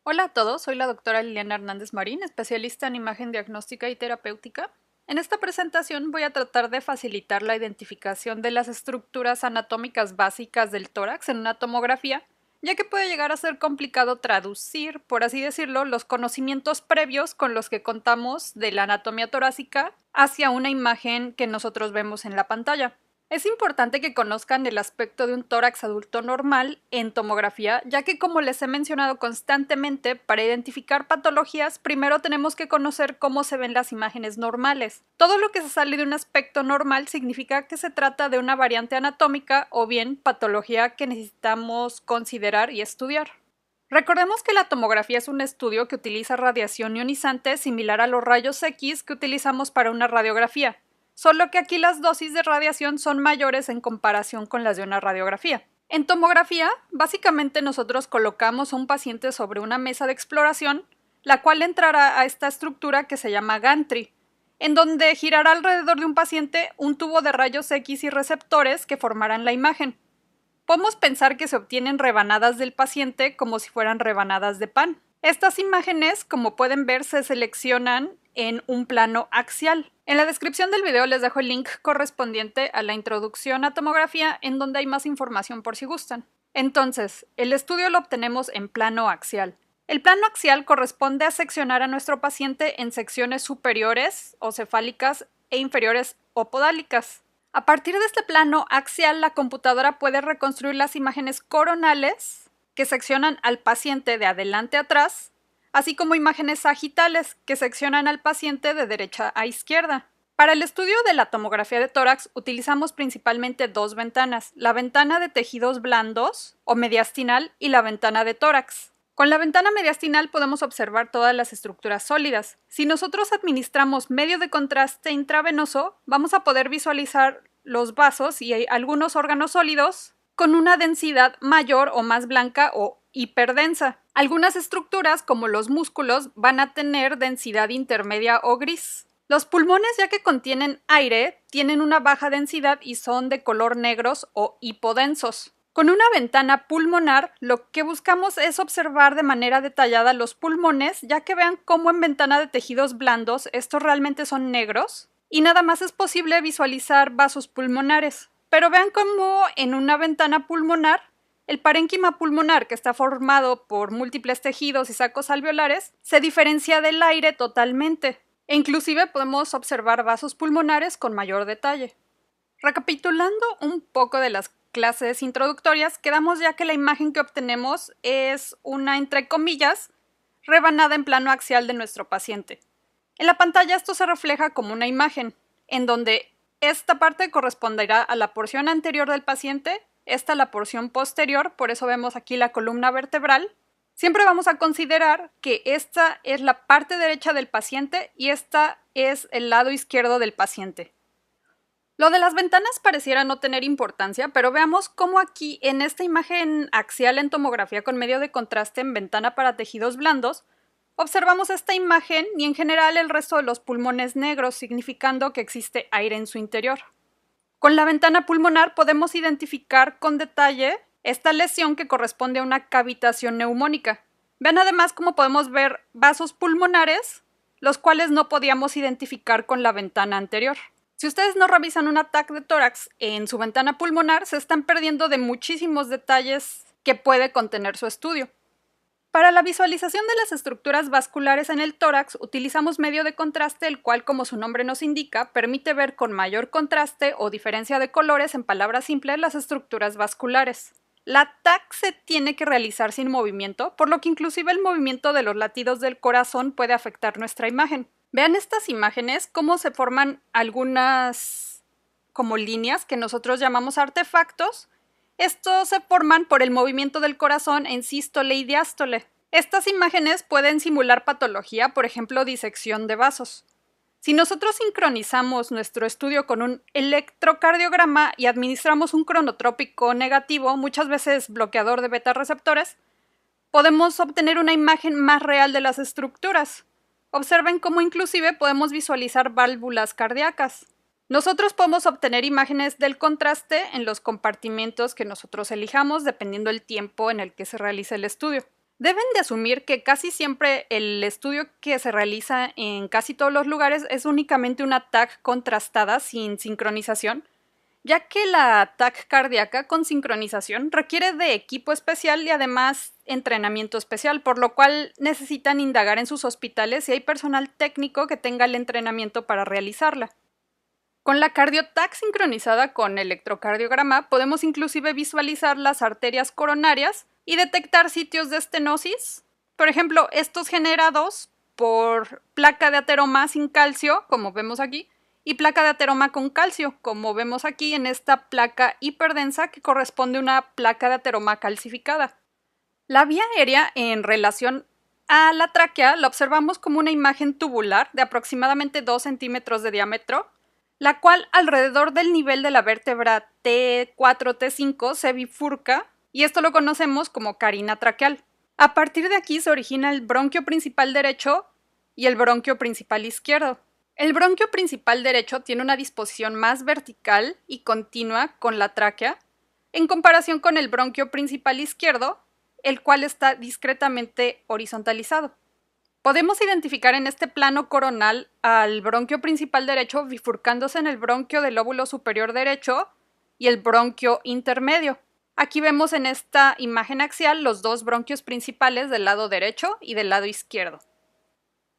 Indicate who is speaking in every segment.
Speaker 1: Hola a todos, soy la doctora Liliana Hernández Marín, especialista en imagen diagnóstica y terapéutica. En esta presentación voy a tratar de facilitar la identificación de las estructuras anatómicas básicas del tórax en una tomografía, ya que puede llegar a ser complicado traducir, por así decirlo, los conocimientos previos con los que contamos de la anatomía torácica hacia una imagen que nosotros vemos en la pantalla. Es importante que conozcan el aspecto de un tórax adulto normal en tomografía, ya que como les he mencionado constantemente, para identificar patologías, primero tenemos que conocer cómo se ven las imágenes normales. Todo lo que se sale de un aspecto normal significa que se trata de una variante anatómica o bien patología que necesitamos considerar y estudiar. Recordemos que la tomografía es un estudio que utiliza radiación ionizante similar a los rayos X que utilizamos para una radiografía, solo que aquí las dosis de radiación son mayores en comparación con las de una radiografía. En tomografía, básicamente nosotros colocamos a un paciente sobre una mesa de exploración, la cual entrará a esta estructura que se llama gantry, en donde girará alrededor de un paciente un tubo de rayos X y receptores que formarán la imagen. Podemos pensar que se obtienen rebanadas del paciente como si fueran rebanadas de pan. Estas imágenes, como pueden ver, se seleccionan en un plano axial. En la descripción del video les dejo el link correspondiente a la introducción a tomografía, en donde hay más información por si gustan. Entonces, el estudio lo obtenemos en plano axial. El plano axial corresponde a seccionar a nuestro paciente en secciones superiores o cefálicas e inferiores o podálicas. A partir de este plano axial, la computadora puede reconstruir las imágenes coronales que seccionan al paciente de adelante a atrás, así como imágenes sagitales que seccionan al paciente de derecha a izquierda. Para el estudio de la tomografía de tórax utilizamos principalmente dos ventanas, la ventana de tejidos blandos o mediastinal y la ventana de tórax. Con la ventana mediastinal podemos observar todas las estructuras sólidas. Si nosotros administramos medio de contraste intravenoso, vamos a poder visualizar los vasos y algunos órganos sólidos con una densidad mayor o más blanca o hiperdensa. Algunas estructuras, como los músculos, van a tener densidad intermedia o gris. Los pulmones, ya que contienen aire, tienen una baja densidad y son de color negros o hipodensos. Con una ventana pulmonar, lo que buscamos es observar de manera detallada los pulmones, ya que vean cómo en ventana de tejidos blandos estos realmente son negros y nada más es posible visualizar vasos pulmonares. Pero vean cómo en una ventana pulmonar, el parénquima pulmonar, que está formado por múltiples tejidos y sacos alveolares, se diferencia del aire totalmente, e inclusive podemos observar vasos pulmonares con mayor detalle. Recapitulando un poco de las clases introductorias, quedamos ya que la imagen que obtenemos es una, entre comillas, rebanada en plano axial de nuestro paciente. En la pantalla esto se refleja como una imagen, en donde esta parte corresponderá a la porción anterior del paciente, esta la porción posterior, por eso vemos aquí la columna vertebral. Siempre vamos a considerar que esta es la parte derecha del paciente y esta es el lado izquierdo del paciente. Lo de las ventanas pareciera no tener importancia, pero veamos cómo aquí en esta imagen axial en tomografía con medio de contraste en ventana para tejidos blandos, observamos esta imagen y en general el resto de los pulmones negros, significando que existe aire en su interior. Con la ventana pulmonar podemos identificar con detalle esta lesión que corresponde a una cavitación neumónica. Vean además cómo podemos ver vasos pulmonares, los cuales no podíamos identificar con la ventana anterior. Si ustedes no revisan un ataque de tórax en su ventana pulmonar, se están perdiendo de muchísimos detalles que puede contener su estudio. Para la visualización de las estructuras vasculares en el tórax utilizamos medio de contraste, el cual, como su nombre nos indica, permite ver con mayor contraste o diferencia de colores, en palabras simples, las estructuras vasculares. La TAC se tiene que realizar sin movimiento, por lo que inclusive el movimiento de los latidos del corazón puede afectar nuestra imagen. Vean estas imágenes, cómo se forman algunas como líneas que nosotros llamamos artefactos. Estos se forman por el movimiento del corazón en sístole y diástole. Estas imágenes pueden simular patología, por ejemplo, disección de vasos. Si nosotros sincronizamos nuestro estudio con un electrocardiograma y administramos un cronotrópico negativo, muchas veces bloqueador de beta receptores, podemos obtener una imagen más real de las estructuras. Observen cómo inclusive podemos visualizar válvulas cardíacas. Nosotros podemos obtener imágenes del contraste en los compartimentos que nosotros elijamos dependiendo del tiempo en el que se realice el estudio. Deben de asumir que casi siempre el estudio que se realiza en casi todos los lugares es únicamente una TAC contrastada sin sincronización, ya que la TAC cardíaca con sincronización requiere de equipo especial y además entrenamiento especial, por lo cual necesitan indagar en sus hospitales si hay personal técnico que tenga el entrenamiento para realizarla. Con la cardioTAC sincronizada con electrocardiograma podemos inclusive visualizar las arterias coronarias y detectar sitios de estenosis, por ejemplo, estos generados por placa de ateroma sin calcio, como vemos aquí, y placa de ateroma con calcio, como vemos aquí en esta placa hiperdensa que corresponde a una placa de ateroma calcificada. La vía aérea en relación a la tráquea la observamos como una imagen tubular de aproximadamente 2 centímetros de diámetro, la cual alrededor del nivel de la vértebra T4-T5 se bifurca, y esto lo conocemos como carina traqueal. A partir de aquí se origina el bronquio principal derecho y el bronquio principal izquierdo. El bronquio principal derecho tiene una disposición más vertical y continua con la tráquea, en comparación con el bronquio principal izquierdo, el cual está discretamente horizontalizado. Podemos identificar en este plano coronal al bronquio principal derecho bifurcándose en el bronquio del lóbulo superior derecho y el bronquio intermedio. Aquí vemos en esta imagen axial los dos bronquios principales del lado derecho y del lado izquierdo.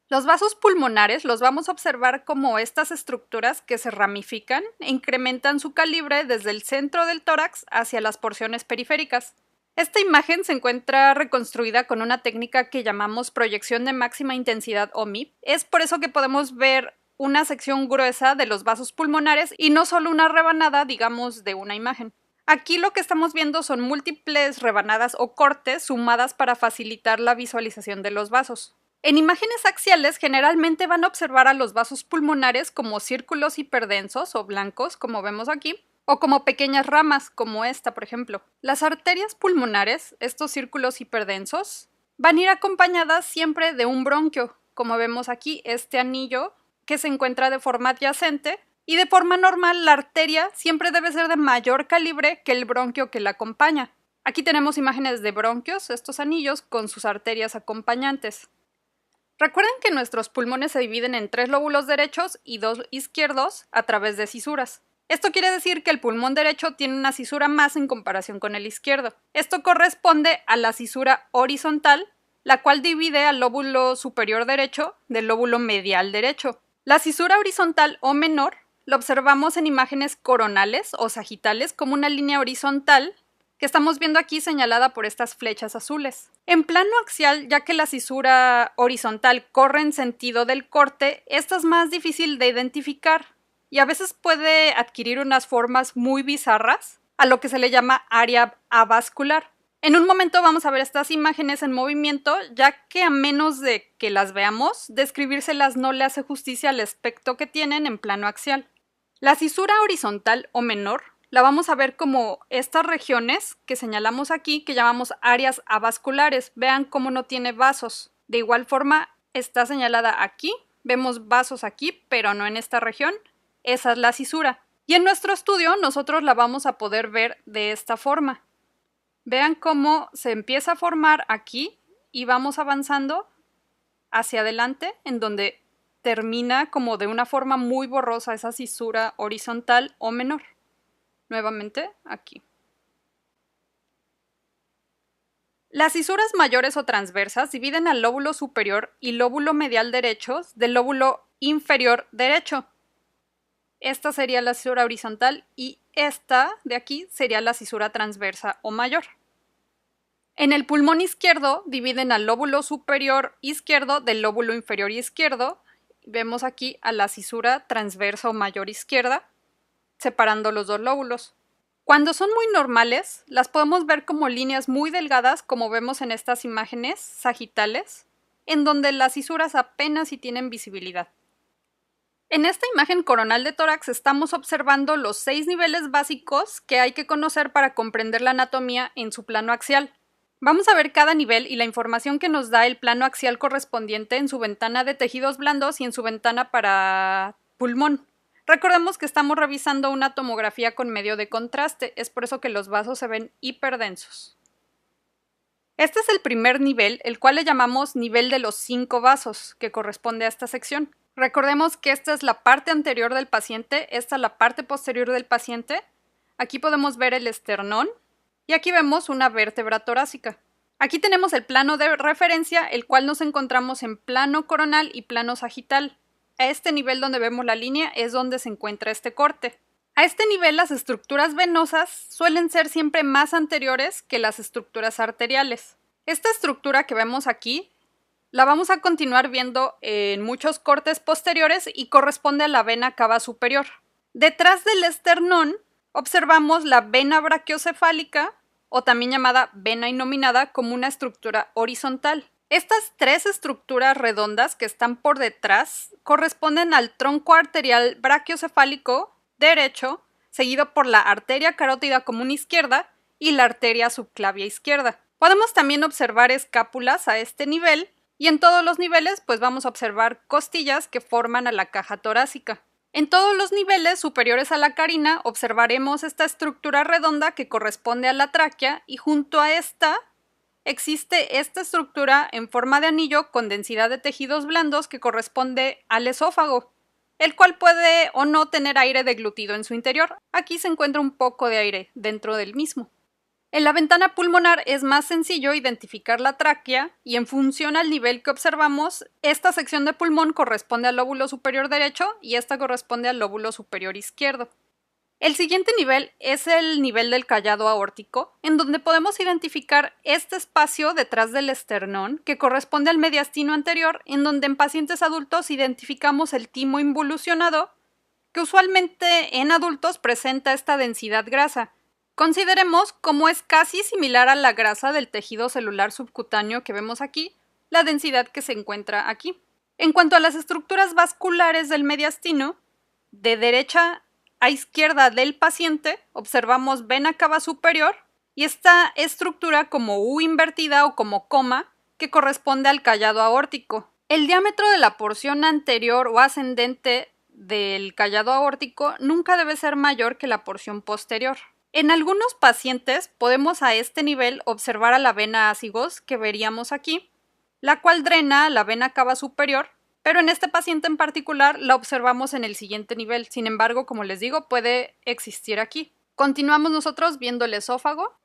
Speaker 1: Los vasos pulmonares los vamos a observar como estas estructuras que se ramifican e incrementan su calibre desde el centro del tórax hacia las porciones periféricas. Esta imagen se encuentra reconstruida con una técnica que llamamos proyección de máxima intensidad o MIP. Es por eso que podemos ver una sección gruesa de los vasos pulmonares y no solo una rebanada, digamos, de una imagen. Aquí lo que estamos viendo son múltiples rebanadas o cortes sumadas para facilitar la visualización de los vasos. En imágenes axiales generalmente van a observar a los vasos pulmonares como círculos hiperdensos o blancos, como vemos aquí, o como pequeñas ramas, como esta, por ejemplo. Las arterias pulmonares, estos círculos hiperdensos, van a ir acompañadas siempre de un bronquio, como vemos aquí, este anillo que se encuentra de forma adyacente, y de forma normal la arteria siempre debe ser de mayor calibre que el bronquio que la acompaña. Aquí tenemos imágenes de bronquios, estos anillos, con sus arterias acompañantes. Recuerden que nuestros pulmones se dividen en 3 lóbulos derechos y 2 izquierdos a través de cisuras. Esto quiere decir que el pulmón derecho tiene una cisura más en comparación con el izquierdo. Esto corresponde a la cisura horizontal, la cual divide al lóbulo superior derecho del lóbulo medial derecho. La cisura horizontal o menor la observamos en imágenes coronales o sagitales como una línea horizontal que estamos viendo aquí señalada por estas flechas azules. En plano axial, ya que la cisura horizontal corre en sentido del corte, esta es más difícil de identificar y a veces puede adquirir unas formas muy bizarras, a lo que se le llama área avascular. En un momento vamos a ver estas imágenes en movimiento, ya que a menos de que las veamos, describírselas no le hace justicia al aspecto que tienen en plano axial. La cisura horizontal o menor la vamos a ver como estas regiones que señalamos aquí, que llamamos áreas avasculares. Vean cómo no tiene vasos. De igual forma, está señalada aquí. Vemos vasos aquí, pero no en esta región. Esa es la cisura. Y en nuestro estudio nosotros la vamos a poder ver de esta forma. Vean cómo se empieza a formar aquí y vamos avanzando hacia adelante, en donde termina como de una forma muy borrosa esa cisura horizontal o menor. Nuevamente aquí. Las cisuras mayores o transversas dividen al lóbulo superior y lóbulo medial derechos del lóbulo inferior derecho. Esta sería la cisura horizontal y esta de aquí sería la cisura transversa o mayor. En el pulmón izquierdo dividen al lóbulo superior izquierdo del lóbulo inferior izquierdo. Vemos aquí a la cisura transversa o mayor izquierda, separando los dos lóbulos. Cuando son muy normales, las podemos ver como líneas muy delgadas, como vemos en estas imágenes sagitales, en donde las cisuras apenas si tienen visibilidad. En esta imagen coronal de tórax estamos observando los 6 niveles básicos que hay que conocer para comprender la anatomía en su plano axial. Vamos a ver cada nivel y la información que nos da el plano axial correspondiente en su ventana de tejidos blandos y en su ventana para pulmón. Recordemos que estamos revisando una tomografía con medio de contraste, es por eso que los vasos se ven hiperdensos. Este es el primer nivel, el cual le llamamos nivel de los 5 vasos, que corresponde a esta sección. Recordemos que esta es la parte anterior del paciente, esta es la parte posterior del paciente. Aquí podemos ver el esternón y aquí vemos una vértebra torácica. Aquí tenemos el plano de referencia, el cual nos encontramos en plano coronal y plano sagital. A este nivel donde vemos la línea es donde se encuentra este corte. A este nivel las estructuras venosas suelen ser siempre más anteriores que las estructuras arteriales. Esta estructura que vemos aquí la vamos a continuar viendo en muchos cortes posteriores y corresponde a la vena cava superior. Detrás del esternón observamos la vena brachiocefálica, o también llamada vena innominada, como una estructura horizontal. Estas 3 estructuras redondas que están por detrás corresponden al tronco arterial brachiocefálico derecho, seguido por la arteria carótida común izquierda y la arteria subclavia izquierda. Podemos también observar escápulas a este nivel y en todos los niveles pues vamos a observar costillas que forman a la caja torácica. En todos los niveles superiores a la carina observaremos esta estructura redonda que corresponde a la tráquea y junto a esta existe esta estructura en forma de anillo con densidad de tejidos blandos que corresponde al esófago, el cual puede o no tener aire deglutido en su interior. Aquí se encuentra un poco de aire dentro del mismo. En la ventana pulmonar es más sencillo identificar la tráquea y en función al nivel que observamos, esta sección de pulmón corresponde al lóbulo superior derecho y esta corresponde al lóbulo superior izquierdo. El siguiente nivel es el nivel del callado aórtico, en donde podemos identificar este espacio detrás del esternón que corresponde al mediastino anterior, en donde en pacientes adultos identificamos el timo involucionado, que usualmente en adultos presenta esta densidad grasa. Consideremos cómo es casi similar a la grasa del tejido celular subcutáneo que vemos aquí, la densidad que se encuentra aquí. En cuanto a las estructuras vasculares del mediastino, de derecha a izquierda del paciente observamos vena cava superior y esta estructura como U invertida o como coma que corresponde al callado aórtico. El diámetro de la porción anterior o ascendente del callado aórtico nunca debe ser mayor que la porción posterior. En algunos pacientes podemos a este nivel observar a la vena azygos que veríamos aquí, la cual drena la vena cava superior, pero en este paciente en particular la observamos en el siguiente nivel. Sin embargo, como les digo, puede existir aquí. Continuamos nosotros viendo el esófago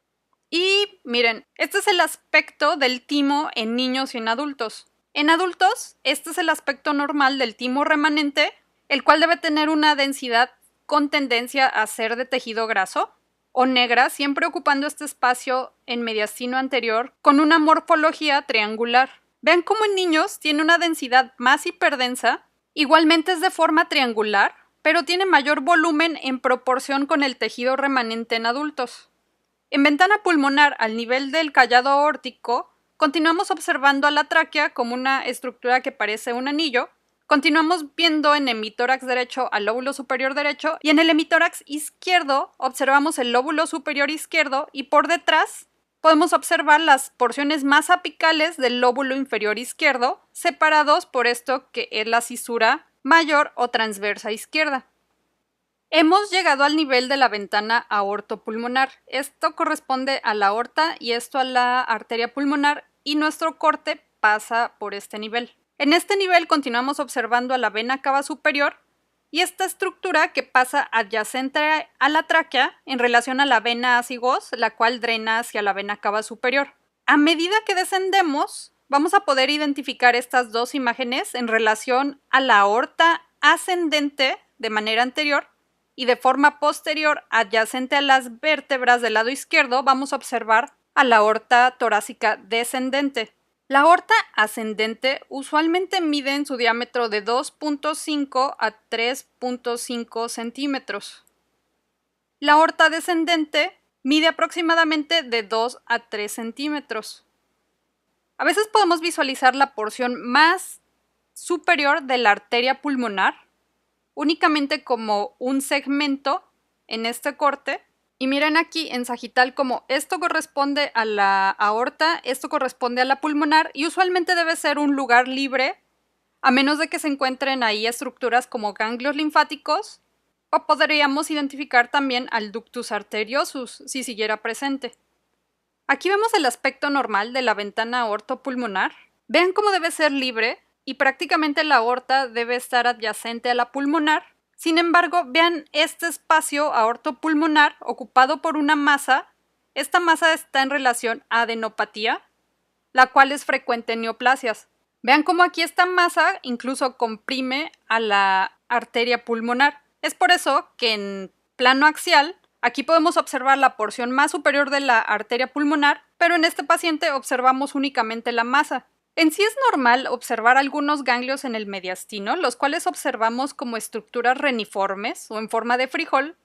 Speaker 1: y miren, este es el aspecto del timo en niños y en adultos. En adultos, este es el aspecto normal del timo remanente, el cual debe tener una densidad con tendencia a ser de tejido graso o negra, siempre ocupando este espacio en mediastino anterior con una morfología triangular. Vean cómo en niños tiene una densidad más hiperdensa, igualmente es de forma triangular, pero tiene mayor volumen en proporción con el tejido remanente en adultos. En ventana pulmonar, al nivel del callado aórtico, continuamos observando a la tráquea como una estructura que parece un anillo. Continuamos viendo en hemitórax derecho al lóbulo superior derecho y en el hemitórax izquierdo observamos el lóbulo superior izquierdo y por detrás podemos observar las porciones más apicales del lóbulo inferior izquierdo, separados por esto que es la cisura mayor o transversa izquierda. Hemos llegado al nivel de la ventana aortopulmonar. Esto corresponde a la aorta y esto a la arteria pulmonar y nuestro corte pasa por este nivel. En este nivel continuamos observando a la vena cava superior y esta estructura que pasa adyacente a la tráquea en relación a la vena azygos, la cual drena hacia la vena cava superior. A medida que descendemos, vamos a poder identificar estas dos imágenes en relación a la aorta ascendente de manera anterior y de forma posterior adyacente a las vértebras del lado izquierdo vamos a observar a la aorta torácica descendente. La aorta ascendente usualmente mide en su diámetro de 2.5 a 3.5 centímetros. La aorta descendente mide aproximadamente de 2 a 3 centímetros. A veces podemos visualizar la porción más superior de la arteria pulmonar únicamente como un segmento en este corte. Y miren aquí en sagital como esto corresponde a la aorta, esto corresponde a la pulmonar y usualmente debe ser un lugar libre a menos de que se encuentren ahí estructuras como ganglios linfáticos o podríamos identificar también al ductus arteriosus si siguiera presente. Aquí vemos el aspecto normal de la ventana aortopulmonar. Vean cómo debe ser libre y prácticamente la aorta debe estar adyacente a la pulmonar. Sin embargo, vean este espacio aortopulmonar ocupado por una masa. Esta masa está en relación a adenopatía, la cual es frecuente en neoplasias. Vean cómo aquí esta masa incluso comprime a la arteria pulmonar. Es por eso que en plano axial, aquí podemos observar la porción más superior de la arteria pulmonar, pero en este paciente observamos únicamente la masa. En sí es normal observar algunos ganglios en el mediastino, los cuales observamos como estructuras reniformes o en forma de frijol,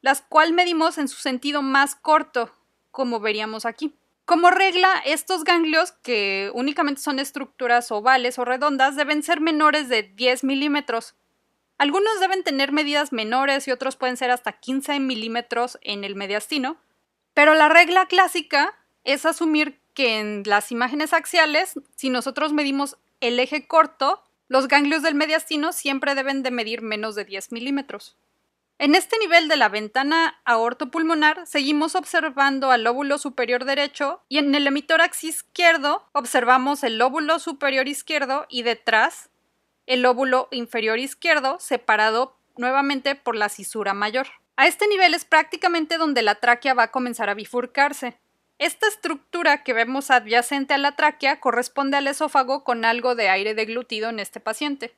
Speaker 1: las cuales medimos en su sentido más corto, como veríamos aquí. Como regla, estos ganglios, que únicamente son estructuras ovales o redondas, deben ser menores de 10 milímetros. Algunos deben tener medidas menores y otros pueden ser hasta 15 milímetros en el mediastino, pero la regla clásica es asumir que en las imágenes axiales, si nosotros medimos el eje corto, los ganglios del mediastino siempre deben de medir menos de 10 milímetros. En este nivel de la ventana aortopulmonar seguimos observando al lóbulo superior derecho y en el hemitórax izquierdo observamos el lóbulo superior izquierdo y detrás el lóbulo inferior izquierdo separado nuevamente por la cisura mayor. A este nivel es prácticamente donde la tráquea va a comenzar a bifurcarse. Esta estructura que vemos adyacente a la tráquea corresponde al esófago con algo de aire deglutido en este paciente.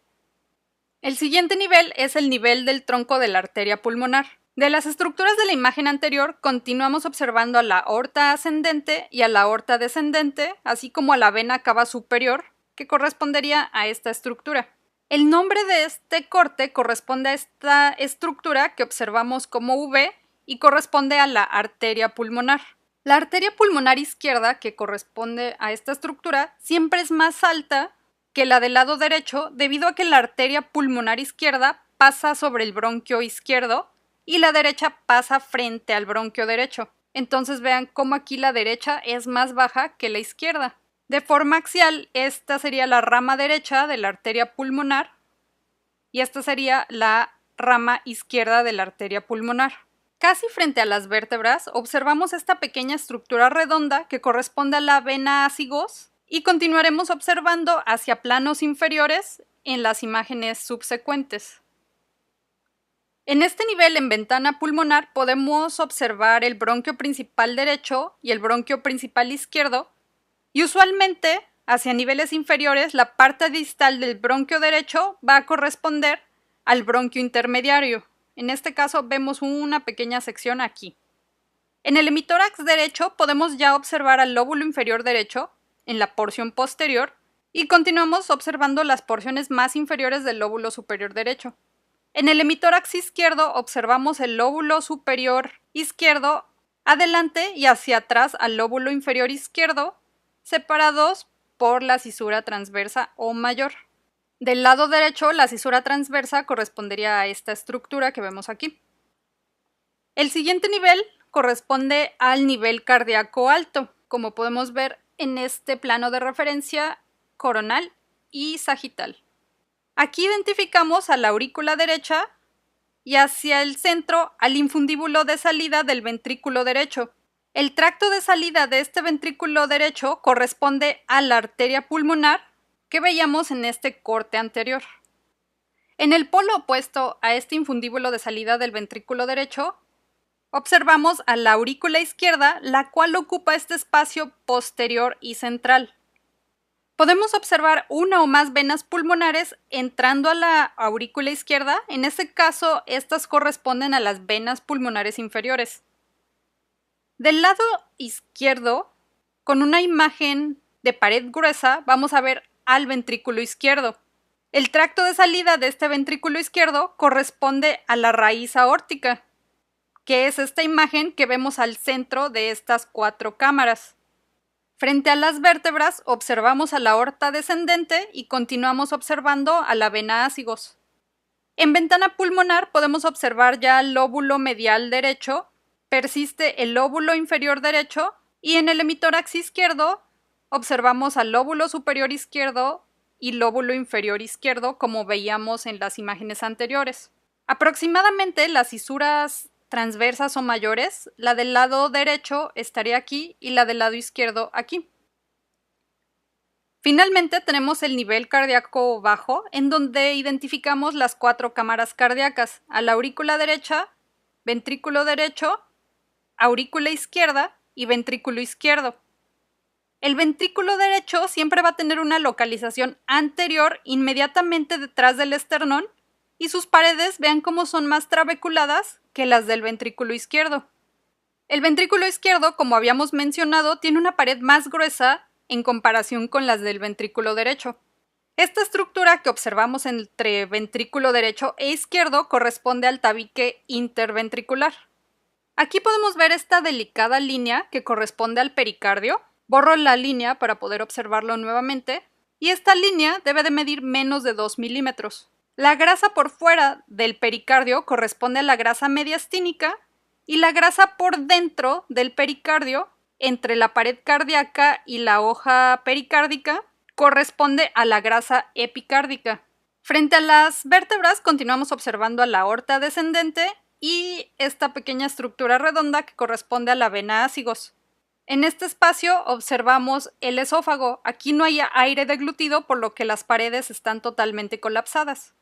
Speaker 1: El siguiente nivel es el nivel del tronco de la arteria pulmonar. De las estructuras de la imagen anterior, continuamos observando a la aorta ascendente y a la aorta descendente, así como a la vena cava superior, que correspondería a esta estructura. El nombre de este corte corresponde a esta estructura que observamos como V y corresponde a la arteria pulmonar. La arteria pulmonar izquierda, que corresponde a esta estructura, siempre es más alta que la del lado derecho debido a que la arteria pulmonar izquierda pasa sobre el bronquio izquierdo y la derecha pasa frente al bronquio derecho. Entonces vean cómo aquí la derecha es más baja que la izquierda. De forma axial, esta sería la rama derecha de la arteria pulmonar y esta sería la rama izquierda de la arteria pulmonar. Casi frente a las vértebras observamos esta pequeña estructura redonda que corresponde a la vena azygos y continuaremos observando hacia planos inferiores en las imágenes subsecuentes. En este nivel, en ventana pulmonar, podemos observar el bronquio principal derecho y el bronquio principal izquierdo, y usualmente, hacia niveles inferiores, la parte distal del bronquio derecho va a corresponder al bronquio intermediario. En este caso vemos una pequeña sección aquí. En el hemitórax derecho podemos ya observar al lóbulo inferior derecho en la porción posterior y continuamos observando las porciones más inferiores del lóbulo superior derecho. En el hemitórax izquierdo observamos el lóbulo superior izquierdo adelante y hacia atrás al lóbulo inferior izquierdo, separados por la cisura transversa o mayor. Del lado derecho, la cisura transversa correspondería a esta estructura que vemos aquí. El siguiente nivel corresponde al nivel cardíaco alto, como podemos ver en este plano de referencia coronal y sagital. Aquí identificamos a la aurícula derecha y hacia el centro al infundíbulo de salida del ventrículo derecho. El tracto de salida de este ventrículo derecho corresponde a la arteria pulmonar que veíamos en este corte anterior. En el polo opuesto a este infundíbulo de salida del ventrículo derecho, observamos a la aurícula izquierda, la cual ocupa este espacio posterior y central. Podemos observar una o más venas pulmonares entrando a la aurícula izquierda. En este caso, estas corresponden a las venas pulmonares inferiores. Del lado izquierdo, con una imagen de pared gruesa, vamos a ver al ventrículo izquierdo. El tracto de salida de este ventrículo izquierdo corresponde a la raíz aórtica, que es esta imagen que vemos al centro de estas 4 cámaras. Frente a las vértebras observamos a la aorta descendente y continuamos observando a la vena azygos. En ventana pulmonar podemos observar ya el lóbulo medial derecho, persiste el lóbulo inferior derecho y en el hemitórax izquierdo observamos al lóbulo superior izquierdo y lóbulo inferior izquierdo como veíamos en las imágenes anteriores. Aproximadamente las cisuras transversas o mayores, la del lado derecho estaría aquí y la del lado izquierdo aquí. Finalmente tenemos el nivel cardíaco bajo, en donde identificamos las 4 cámaras cardíacas: a la aurícula derecha, ventrículo derecho, aurícula izquierda y ventrículo izquierdo. El ventrículo derecho siempre va a tener una localización anterior inmediatamente detrás del esternón, y sus paredes vean cómo son más trabeculadas que las del ventrículo izquierdo. El ventrículo izquierdo, como habíamos mencionado, tiene una pared más gruesa en comparación con las del ventrículo derecho. Esta estructura que observamos entre ventrículo derecho e izquierdo corresponde al tabique interventricular. Aquí podemos ver esta delicada línea que corresponde al pericardio. Borro la línea para poder observarlo nuevamente, y esta línea debe de medir menos de 2 milímetros. La grasa por fuera del pericardio corresponde a la grasa mediastínica, y la grasa por dentro del pericardio, entre la pared cardíaca y la hoja pericárdica, corresponde a la grasa epicárdica. Frente a las vértebras continuamos observando a la aorta descendente y esta pequeña estructura redonda que corresponde a la vena ácigos. En este espacio observamos el esófago. Aquí no hay aire deglutido, por lo que las paredes están totalmente colapsadas.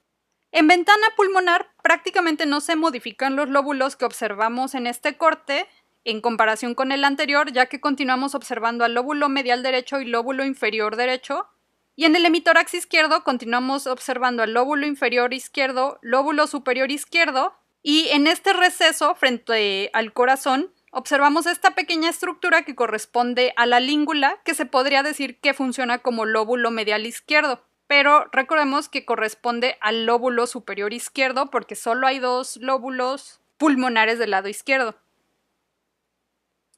Speaker 1: En ventana pulmonar prácticamente no se modifican los lóbulos que observamos en este corte en comparación con el anterior, ya que continuamos observando al lóbulo medial derecho y lóbulo inferior derecho. Y en el hemitórax izquierdo continuamos observando al lóbulo inferior izquierdo, lóbulo superior izquierdo, y en este receso frente al corazón observamos esta pequeña estructura que corresponde a la língula, que se podría decir que funciona como lóbulo medial izquierdo, pero recordemos que corresponde al lóbulo superior izquierdo porque solo hay 2 lóbulos pulmonares del lado izquierdo.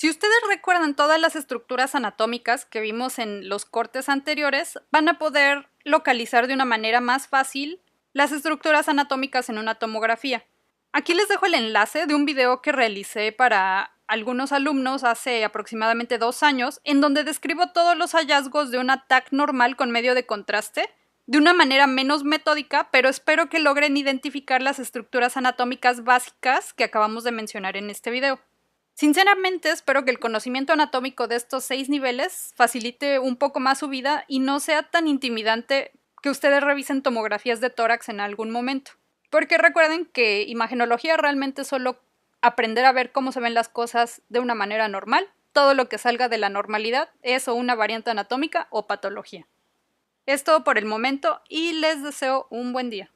Speaker 1: Si ustedes recuerdan todas las estructuras anatómicas que vimos en los cortes anteriores, van a poder localizar de una manera más fácil las estructuras anatómicas en una tomografía. Aquí les dejo el enlace de un video que realicé para algunos alumnos hace aproximadamente 2 años, en donde describo todos los hallazgos de una TAC normal con medio de contraste, de una manera menos metódica, pero espero que logren identificar las estructuras anatómicas básicas que acabamos de mencionar en este video. Sinceramente espero que el conocimiento anatómico de estos 6 niveles facilite un poco más su vida y no sea tan intimidante que ustedes revisen tomografías de tórax en algún momento. Porque recuerden que imagenología realmente es solo aprender a ver cómo se ven las cosas de una manera normal. Todo lo que salga de la normalidad es o una variante anatómica o patología. Es todo por el momento y les deseo un buen día.